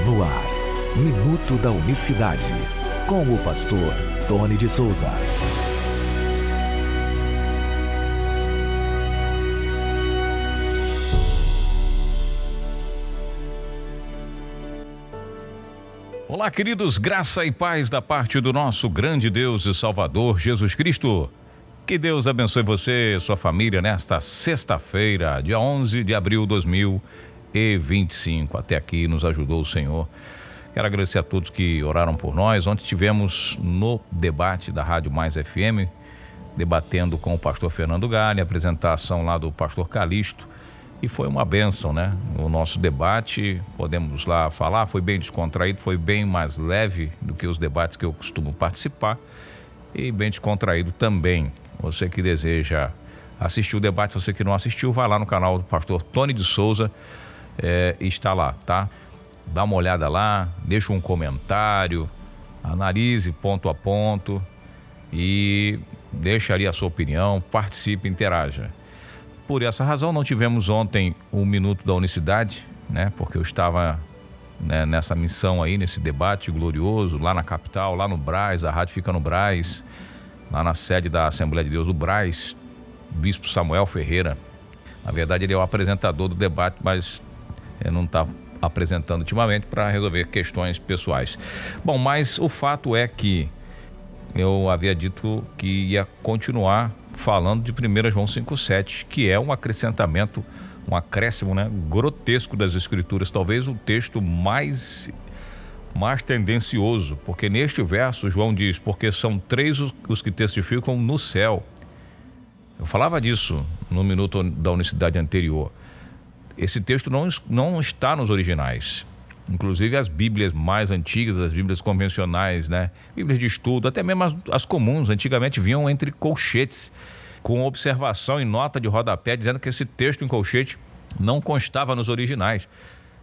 No ar, Minuto da Unicidade, com o pastor Tony de Souza. Olá, queridos, graça e paz da parte do nosso grande Deus e Salvador Jesus Cristo. Que Deus abençoe você e sua família nesta sexta-feira, dia 11 de abril de 2025. Até aqui nos ajudou o Senhor. Quero agradecer a todos que oraram por nós. Ontem tivemos no debate da Rádio Mais FM, debatendo com o pastor Fernando Galli, apresentação lá do pastor Calixto. E foi uma bênção, né? O nosso debate, podemos lá falar, foi bem descontraído, foi bem mais leve do que os debates que eu costumo participar. E bem descontraído também. Você que deseja assistir o debate, você que não assistiu, vai lá no canal do pastor Tony de Souza, está lá, tá? Dá uma olhada lá, deixa um comentário, analise ponto a ponto e deixa ali a sua opinião, participe, interaja. Por essa razão, não tivemos ontem o Minuto da Unicidade, né? Porque eu estava nessa missão aí, nesse debate glorioso, lá na capital, lá no Brás, a rádio fica no Brás, lá na sede da Assembleia de Deus do Brás, Bispo Samuel Ferreira. Na verdade, ele é o apresentador do debate, mas não está apresentando ultimamente para resolver questões pessoais. Bom, mas o fato é que eu havia dito que ia continuar falando de 1 João 5,7, que é um acrescentamento, um acréscimo, né, grotesco das Escrituras, talvez o texto mais tendencioso, porque neste verso João diz, porque são 3 os que testificam no céu. Eu falava disso no Minuto da Unicidade anterior. Esse texto não está nos originais. Inclusive as Bíblias mais antigas, as Bíblias convencionais, né? Bíblias de estudo, até mesmo as comuns, antigamente vinham entre colchetes, com observação e nota de rodapé, dizendo que esse texto em colchete não constava nos originais.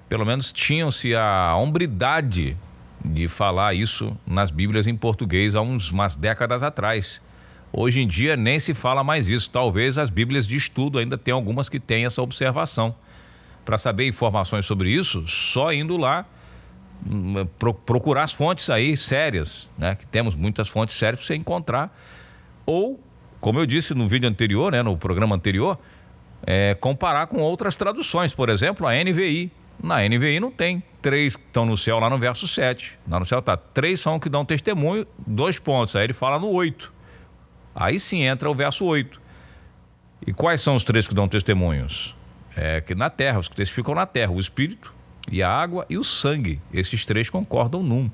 Pelo menos tinham-se a hombridade de falar isso nas Bíblias em português há umas décadas atrás. Hoje em dia nem se fala mais isso. Talvez as Bíblias de estudo ainda tenham algumas que têm essa observação. Para saber informações sobre isso, só indo lá procurar as fontes aí sérias, né? Que temos muitas fontes sérias para você encontrar. Ou, como eu disse no vídeo anterior, né, no programa anterior, comparar com outras traduções. Por exemplo, a NVI. Na NVI não tem 3 que estão no céu lá no verso 7. Lá no céu tá 3 são que dão testemunho, 2 pontos. Aí ele fala no 8. Aí sim entra o verso 8. E quais são os 3 que dão testemunhos? Que na terra, os que testificam na terra, o Espírito e a água e o sangue. Esses 3 concordam num.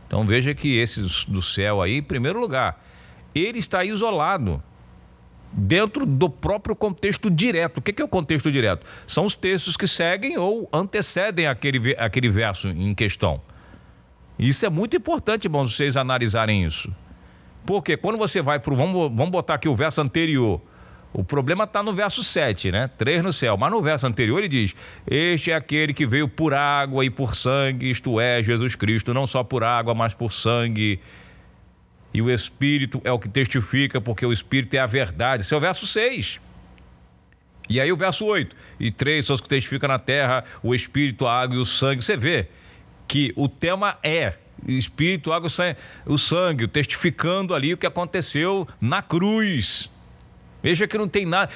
Então veja que esses do céu aí, em primeiro lugar, ele está isolado dentro do próprio contexto direto. O que é o contexto direto? São os textos que seguem ou antecedem aquele verso em questão. Isso é muito importante, irmãos, vocês analisarem isso. Porque quando você vai para vamos botar aqui o verso anterior. O problema está no verso 7, né? 3 no céu. Mas no verso anterior ele diz, este é aquele que veio por água e por sangue, isto é, Jesus Cristo, não só por água, mas por sangue. E o Espírito é o que testifica, porque o Espírito é a verdade. Esse é o verso 6. E aí o verso 8. E 3 são os que testificam na terra, o Espírito, a água e o sangue. Você vê que o tema é Espírito, água e o sangue, testificando ali o que aconteceu na cruz. Veja que não tem nada,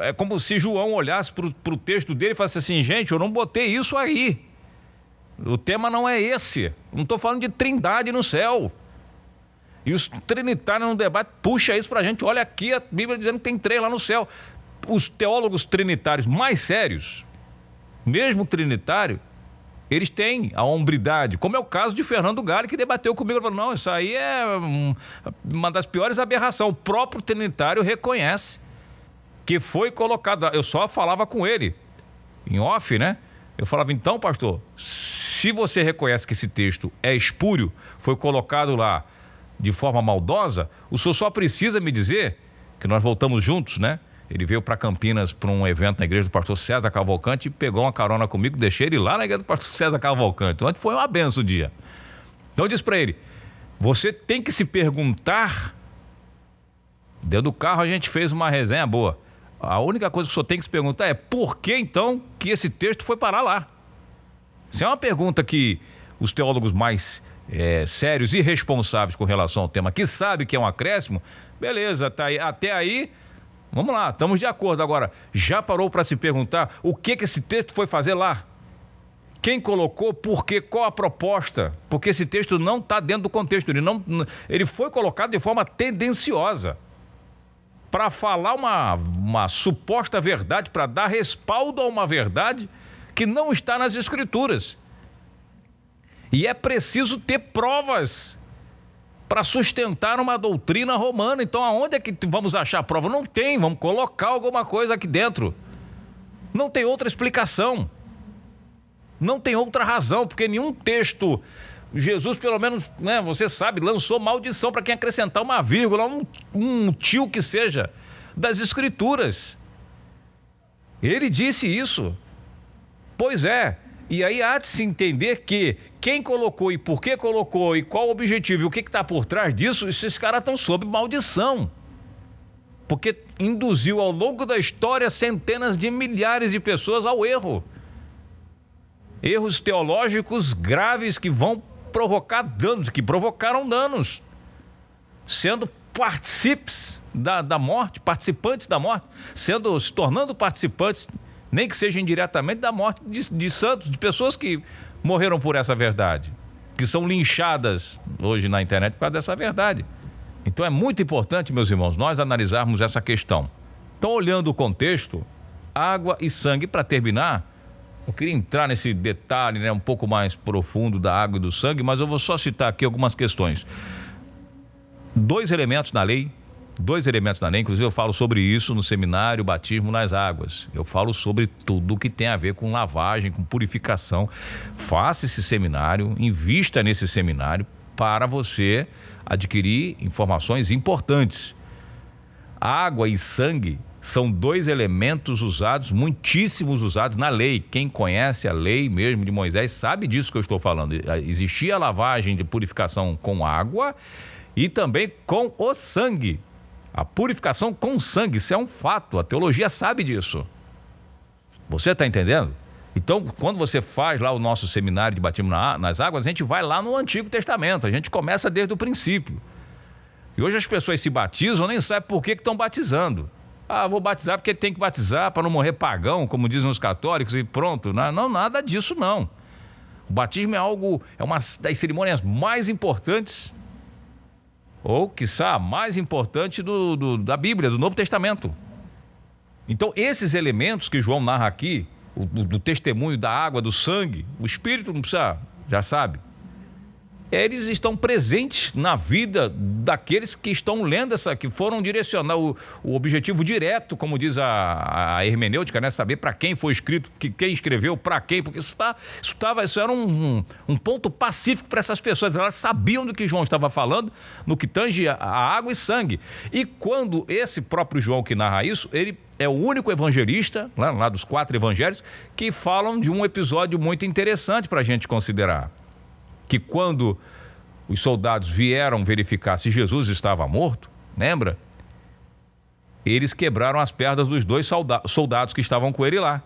é como se João olhasse para o texto dele e falasse assim, gente, eu não botei isso aí. O tema não é esse. Não estou falando de trindade no céu. E os trinitários no debate, puxa isso pra gente. Olha aqui a Bíblia dizendo que tem 3 lá no céu. Os teólogos trinitários mais sérios, mesmo trinitário, eles têm a hombridade, como é o caso de Fernando Galli, que debateu comigo. Ele falou, não, isso aí é uma das piores aberrações. O próprio trinitário reconhece que foi colocado. Eu só falava com ele, em off, né? Eu falava, então, pastor, se você reconhece que esse texto é espúrio, foi colocado lá de forma maldosa, o senhor só precisa me dizer, que nós voltamos juntos, né? Ele veio para Campinas para um evento na igreja do pastor César Cavalcante e pegou uma carona comigo, deixei ele lá na igreja do pastor César Cavalcante. Ontem foi uma benção o dia. Então eu disse para ele, você tem que se perguntar, dentro do carro a gente fez uma resenha boa, a única coisa que o senhor tem que se perguntar é por que então que esse texto foi parar lá? Isso é uma pergunta que os teólogos mais sérios e responsáveis com relação ao tema, que sabe que é um acréscimo, beleza, tá aí, até aí, vamos lá, estamos de acordo. Agora, já parou para se perguntar o que esse texto foi fazer lá? Quem colocou, por quê, qual a proposta? Porque esse texto não está dentro do contexto, ele foi colocado de forma tendenciosa para falar uma suposta verdade, para dar respaldo a uma verdade que não está nas Escrituras. E é preciso ter provas para sustentar uma doutrina romana. Então, aonde é que vamos achar prova? Não tem, vamos colocar alguma coisa aqui dentro. Não tem outra explicação. Não tem outra razão, porque nenhum texto, Jesus, pelo menos, né, você sabe, lançou maldição para quem acrescentar uma vírgula, um tio que seja, das Escrituras. Ele disse isso. Pois é. E aí há de se entender que quem colocou e por que colocou e qual o objetivo e o que está por trás disso, esses caras estão sob maldição. Porque induziu ao longo da história centenas de milhares de pessoas ao erro. Erros teológicos graves que vão provocar danos, que provocaram danos, sendo partícipes da morte, participantes da morte, se tornando participantes, nem que seja indiretamente, da morte de santos, de pessoas que morreram por essa verdade, que são linchadas hoje na internet por causa dessa verdade. Então é muito importante, meus irmãos, nós analisarmos essa questão. Então, olhando o contexto, água e sangue, para terminar, eu queria entrar nesse detalhe, né, um pouco mais profundo da água e do sangue, mas eu vou só citar aqui algumas questões. Dois elementos na lei, inclusive eu falo sobre isso no seminário Batismo nas Águas. Eu falo sobre tudo que tem a ver com lavagem, com purificação. Faça esse seminário, invista nesse seminário para você adquirir informações importantes. Água e sangue são dois elementos usados, muitíssimos usados na lei. Quem conhece a lei mesmo de Moisés sabe disso que eu estou falando. Existia a lavagem de purificação com água e também com o sangue. A purificação com sangue, isso é um fato, a teologia sabe disso. Você está entendendo? Então, quando você faz lá o nosso seminário de batismo nas águas, a gente vai lá no Antigo Testamento, a gente começa desde o princípio. E hoje as pessoas se batizam, nem sabem por que estão batizando. Ah, vou batizar porque tem que batizar para não morrer pagão, como dizem os católicos, e pronto. Não, nada disso não. O batismo é uma das cerimônias mais importantes, ou, quiçá, mais importante da Bíblia, do Novo Testamento. Então, esses elementos que João narra aqui, do testemunho da água, do sangue, o Espírito não precisa, já sabe, eles estão presentes na vida daqueles que estão lendo que foram direcionar o objetivo direto, como diz a hermenêutica, né? Saber para quem foi escrito, quem escreveu, para quem, porque isso era um ponto pacífico para essas pessoas. Elas sabiam do que João estava falando, no que tange a água e sangue. E quando esse próprio João que narra isso, ele é o único evangelista, lá dos 4 evangelhos, que falam de um episódio muito interessante para a gente considerar. Que quando os soldados vieram verificar se Jesus estava morto, lembra? Eles quebraram as pernas dos 2 soldados que estavam com ele lá.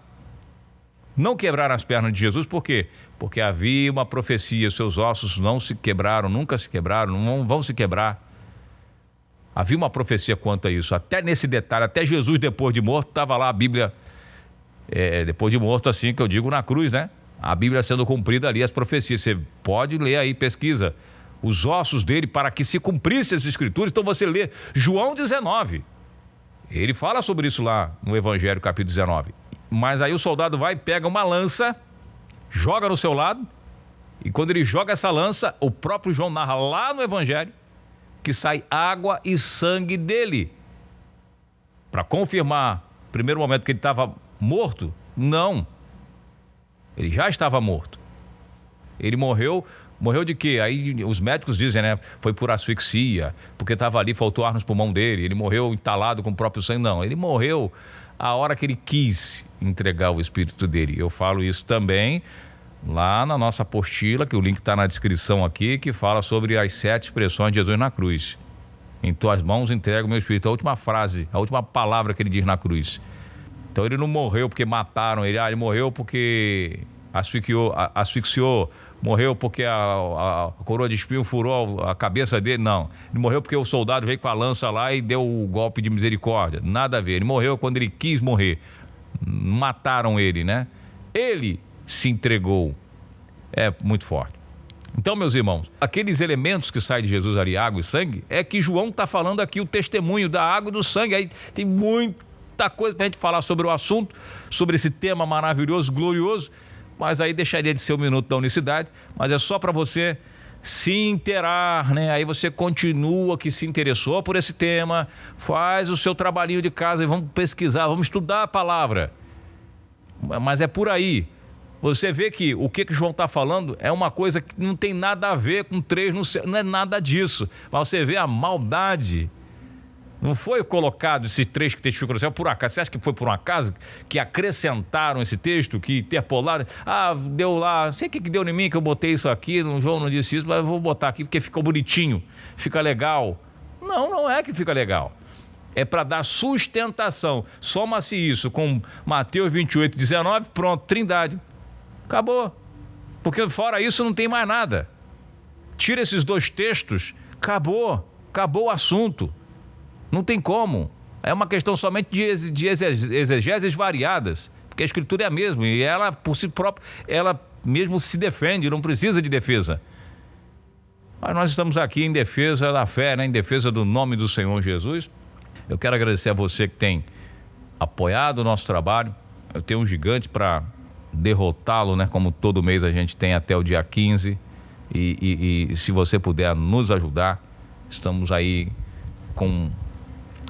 Não quebraram as pernas de Jesus, por quê? Porque havia uma profecia, seus ossos não se quebraram, nunca se quebraram, não vão se quebrar. Havia uma profecia quanto a isso, até nesse detalhe, até Jesus depois de morto, estava lá a Bíblia, depois de morto assim que eu digo na cruz, né? A Bíblia sendo cumprida ali, as profecias. Você pode ler aí, pesquisa. Os ossos dele para que se cumprisse as escrituras. Então você lê João 19. Ele fala sobre isso lá no Evangelho, capítulo 19. Mas aí o soldado vai, pega uma lança, joga no seu lado. E quando ele joga essa lança, o próprio João narra lá no Evangelho que sai água e sangue dele. Para confirmar, no primeiro momento, que ele estava morto. Não. Ele já estava morto. Ele morreu de quê? Aí os médicos dizem, né? Foi por asfixia, porque estava ali, faltou ar nos pulmões dele. Ele morreu entalado com o próprio sangue. Não, ele morreu a hora que ele quis entregar o espírito dele. Eu falo isso também lá na nossa apostila, que o link está na descrição aqui, que fala sobre as 7 expressões de Jesus na cruz. Em tuas mãos entrego o meu espírito. A última frase, a última palavra que ele diz na cruz. Então ele não morreu porque mataram ele. Ele morreu porque asfixiou, morreu porque a coroa de espinho furou a cabeça dele. Não, ele morreu porque o soldado veio com a lança lá e deu o golpe de misericórdia. Nada a ver, ele morreu quando ele quis morrer. Mataram ele, né? Ele se entregou. É muito forte. Então, meus irmãos, aqueles elementos que saem de Jesus ali, água e sangue, é que João está falando aqui, o testemunho da água e do sangue. Aí tem muita coisa para a gente falar sobre o assunto, sobre esse tema maravilhoso, glorioso, mas aí deixaria de ser o Minuto da Unicidade, mas é só para você se inteirar, né? Aí você continua que se interessou por esse tema, faz o seu trabalhinho de casa e vamos pesquisar, vamos estudar a palavra. Mas é por aí. Você vê que o que João está falando é uma coisa que não tem nada a ver com 3 no céu, não é nada disso. Mas você vê a maldade. Não foi colocado esse 3 que testificam no céu por acaso. Você acha que foi por um acaso que acrescentaram esse texto, que interpolaram? Deu lá, não sei o que deu em mim que eu botei isso aqui, João não disse isso, mas eu vou botar aqui porque ficou bonitinho, fica legal. Não é que fica legal. É para dar sustentação. Soma-se isso com Mateus 28, 19, pronto, Trindade. Acabou. Porque fora isso não tem mais nada. Tira esses 2 textos, acabou o assunto. Não tem como. É uma questão somente de exegeses variadas, porque a Escritura é a mesma e ela, por si própria, ela mesmo se defende, não precisa de defesa. Mas nós estamos aqui em defesa da fé, né? Em defesa do nome do Senhor Jesus. Eu quero agradecer a você que tem apoiado o nosso trabalho. Eu tenho um gigante para derrotá-lo, né? Como todo mês a gente tem até o dia 15. E se você puder nos ajudar, estamos aí com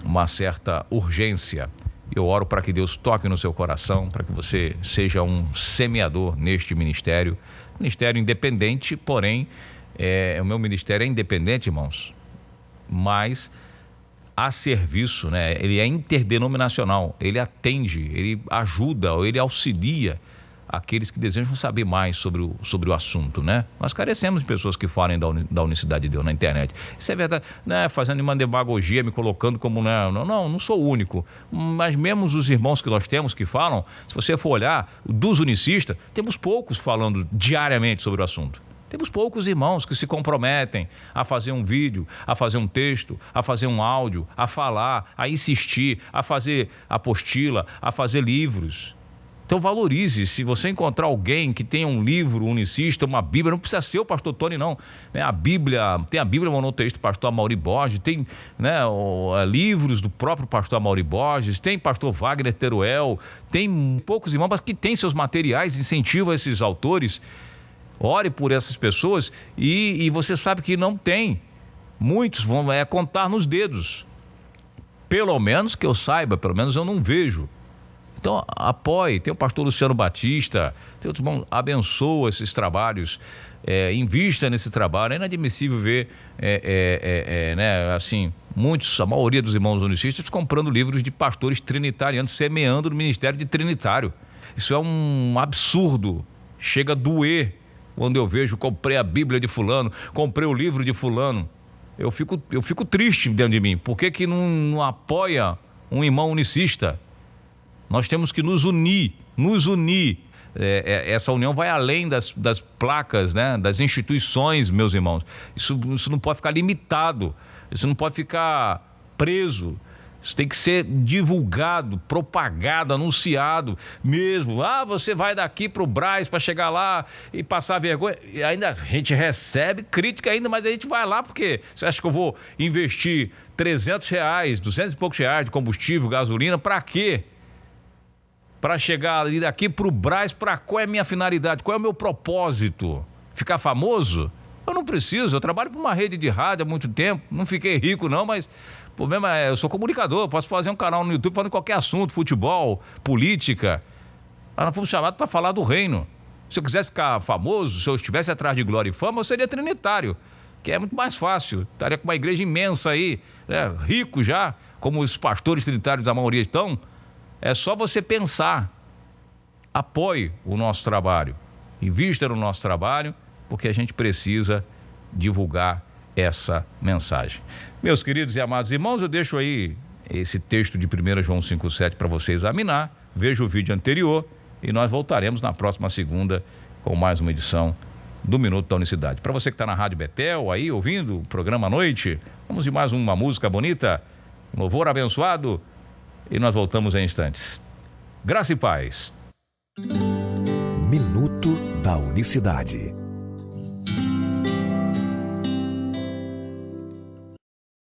uma certa urgência. Eu oro para que Deus toque no seu coração, para que você seja um semeador neste ministério. Ministério independente, porém, o meu ministério é independente, irmãos, mas a serviço, né? Ele é interdenominacional, ele atende, ele ajuda, ele auxilia aqueles que desejam saber mais sobre o assunto, né? Nós carecemos de pessoas que falem da unicidade de Deus na internet. Isso é verdade, né? Fazendo uma demagogia, me colocando como, né? Não sou o único, mas mesmo os irmãos que nós temos que falam, se você for olhar, dos unicistas, temos poucos falando diariamente sobre o assunto. Temos poucos irmãos que se comprometem a fazer um vídeo, a fazer um texto, a fazer um áudio, a falar, a insistir, a fazer apostila, a fazer livros. Então valorize, se você encontrar alguém que tenha um livro unicista, uma Bíblia, não precisa ser o pastor Tony, não. A Bíblia, tem a Bíblia monoteísta do pastor Amaury Borges, tem, né, livros do próprio pastor Amaury Borges, tem pastor Wagner Teruel, tem poucos irmãos, mas que tem seus materiais, incentiva esses autores. Ore por essas pessoas e você sabe que não tem. Muitos vão contar nos dedos. Pelo menos que eu saiba, pelo menos eu não vejo. Então apoie, tem o pastor Luciano Batista, tem outros irmãos, abençoa esses trabalhos, invista nesse trabalho. É inadmissível ver, né, assim, a maioria dos irmãos unicistas comprando livros de pastores trinitarianos, semeando no ministério de trinitário. Isso é um absurdo, chega a doer quando eu vejo, comprei a Bíblia de fulano, comprei o livro de fulano. Eu fico triste dentro de mim. Por que não apoia um irmão unicista? Nós temos que nos unir. Essa união vai além das placas, né? Das instituições, meus irmãos. Isso não pode ficar limitado, isso não pode ficar preso. Isso tem que ser divulgado, propagado, anunciado mesmo. Você vai daqui para o Brás para chegar lá e passar vergonha. E ainda a gente recebe crítica ainda, mas a gente vai lá porque você acha que eu vou investir R$300, 200 e poucos reais de combustível, gasolina, para quê? Para chegar ali daqui para o Brás, qual é a minha finalidade? Qual é o meu propósito? Ficar famoso? Eu não preciso, eu trabalho para uma rede de rádio há muito tempo, não fiquei rico não, mas o problema é, eu sou comunicador, eu posso fazer um canal no YouTube falando qualquer assunto, futebol, política. Nós fomos chamados para falar do reino. Se eu quisesse ficar famoso, se eu estivesse atrás de glória e fama, eu seria trinitário, que é muito mais fácil. Estaria com uma igreja imensa aí, né, rico já, como os pastores trinitários da maioria estão. É só você pensar. Apoie o nosso trabalho, invista no nosso trabalho, porque a gente precisa divulgar essa mensagem. Meus queridos e amados irmãos, eu deixo aí esse texto de 1 João 5,7 para você examinar. Veja o vídeo anterior e nós voltaremos na próxima segunda com mais uma edição do Minuto da Unicidade. Para você que está na Rádio Betel, aí ouvindo o programa à noite, vamos de mais uma música bonita, um louvor abençoado, e nós voltamos em instantes. Graça e paz. Minuto da Unicidade.